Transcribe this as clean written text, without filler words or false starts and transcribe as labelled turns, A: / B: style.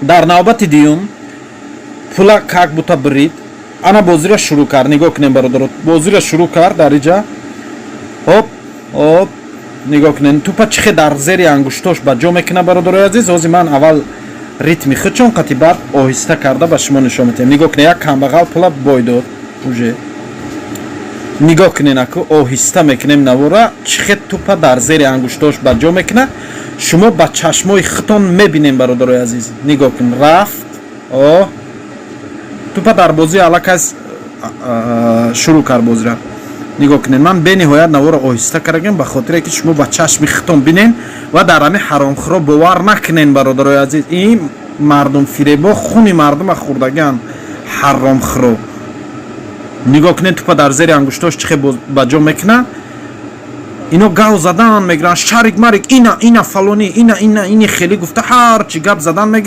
A: дар навбати дуюм пула как бута брид. Ана бозиро шурӯъ кард. Нигоҳ кунем бародарот. Бозиро шурӯъ кард дар иҷа. Ҳоп, ҳоп. Нигоҳ кунем. Тӯпа чӣ хел дар зери ангуштош ба ҷо мекунад бародарои азиз. Ҳозир ман аввал ритми худ чон қати баъд оҳиста карда ба шумо нишон медиҳам. Нигоҳ кунед, як камбағал пула бой дод. Уже. Нигоҳ кунед аку оҳиста мекунем навора. Чӣ хел тӯпа дар зери ангуштош ба ҷо мекунад. Шумо ба чашмои худтон мебинем бародарои азиз. Нигоҳ кунед. Рафт. О. Тӯпа дар бозии аллакас шурӯъ кард бозиро. Нигоҳ кунед. Ман бениҳоят навора оҳиста кардагам ба хотире ки шумо ба чашми худтон бинен ва дар ҳамин ҳаромхӯро бовар накунен бародарои азиз. Ин мардум фиребо хуни мардума хӯрдаган ҳаромхӯро. Нигоҳ кунед тӯпа дар зери ангуштош чӣ хел ба ҷо мекунад. Ино гав задан мегиранд. Шарик марик ина фалони ина ини хелӣ гуфта ҳар чӣ гап задан мегиранд.